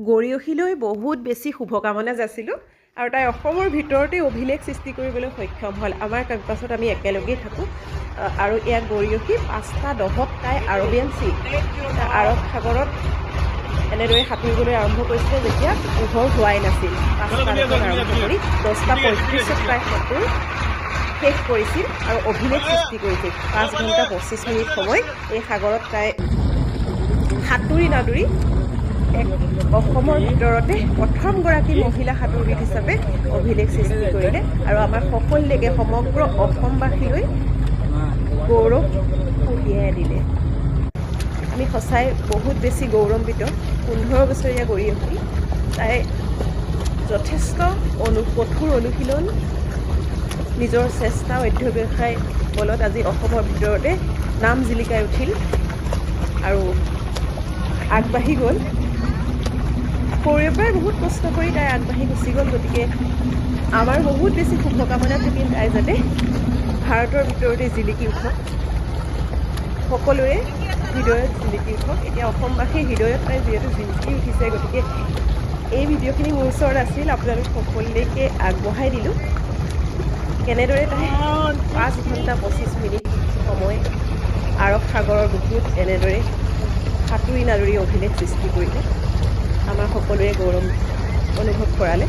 গৰিয়সীলৈ বহুত বেছি শুভকামনা যাচিলোঁ আৰু তাই অসমৰ ভিতৰতে অভিলেখ সৃষ্টি কৰিবলৈ সক্ষম হ'ল। আমাৰ কেম্পাছত আমি একেলগেই থাকোঁ আৰু ইয়াত গৰিয়সী 5টা দহত তাই আৰবিয়ান চি আৰৱ সাগৰত এনেদৰে সাঁতুৰিবলৈ আৰম্ভ কৰিছিলে যেতিয়া পোহৰ হোৱাই নাছিল। 5টা দহত আৰম্ভ কৰি 10টা 35ত তাই সাঁতোৰ শেষ কৰিছিল আৰু অভিলেখ সৃষ্টি কৰিছিল। 5 ঘণ্টা 25 মিনিট সময় এই সাগৰত তাই সাঁতুৰি নাদুৰি অসমৰ ভিতৰতে প্ৰথমগৰাকী মহিলা সাঁতোৰবিদ হিচাপে অভিলেখ সৃষ্টি কৰিলে আৰু আমাৰ সকলোকে সমগ্ৰ অসমবাসীলৈ গৌৰৱ কঢ়িয়াই দিলে। আমি সঁচাই বহুত বেছি গৌৰৱান্বিত। 15 বছৰীয়া গৰিয়সী তাই যথেষ্ট কঠোৰ অনুশীলন নিজৰ চেষ্টা অধ্যৱসায় বলত আজি অসমৰ ভিতৰতে নাম জিলিকাই উঠিল আৰু আগবাঢ়ি গ'ল। সৰুৰে পৰাই বহুত কষ্ট কৰি তাই আগবাঢ়ি গুচি গ'ল। গতিকে আমাৰ বহুত বেছি শুভকামনা থাকিল তাই যাতে ভাৰতৰ ভিতৰতে জিলিকি উঠক, সকলোৰে হৃদয়ত জিলিকি উঠক। এতিয়া অসমবাসীৰ হৃদয়ত তাই যিহেতু জিলিকি উঠিছে, গতিকে এই ভিডিঅ'খিনি মোৰ ওচৰত আছিল, আপোনালোক সকলোলৈকে আগবঢ়াই দিলোঁ। কেনেদৰে তাই 5 ঘণ্টা 25 মিনিট সময় আৰৱ সাগৰৰ বুকুত এনেদৰে সাঁতুৰি নাদুৰি অভিলেখ সৃষ্টি কৰিলে, আমাৰ সকলোৰে গৌৰৱ অনুভৱ কৰালে।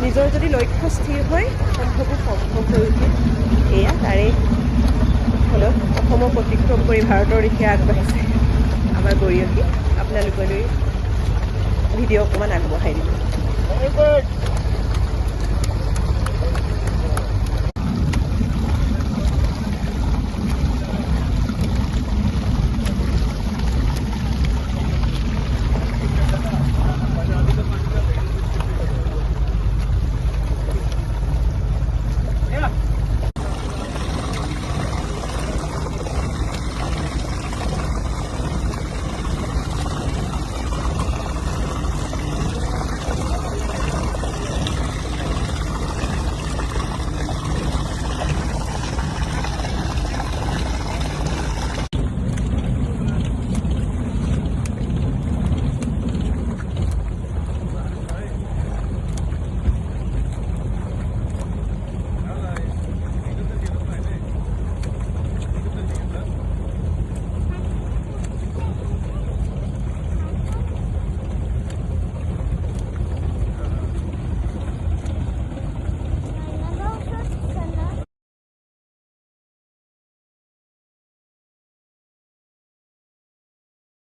নিজৰ যদি লক্ষ্য স্থিৰ হয় সম্ভৱ হৈ উঠে। এয়া তাৰে ফলত অসমক অতিক্ৰম কৰি ভাৰতৰ দিশে আগবাঢ়িছে আমাৰ গৰিয়সী। আপোনালোকলৈ ভিডিঅ' অকণমান আগবঢ়াই দিলোঁ।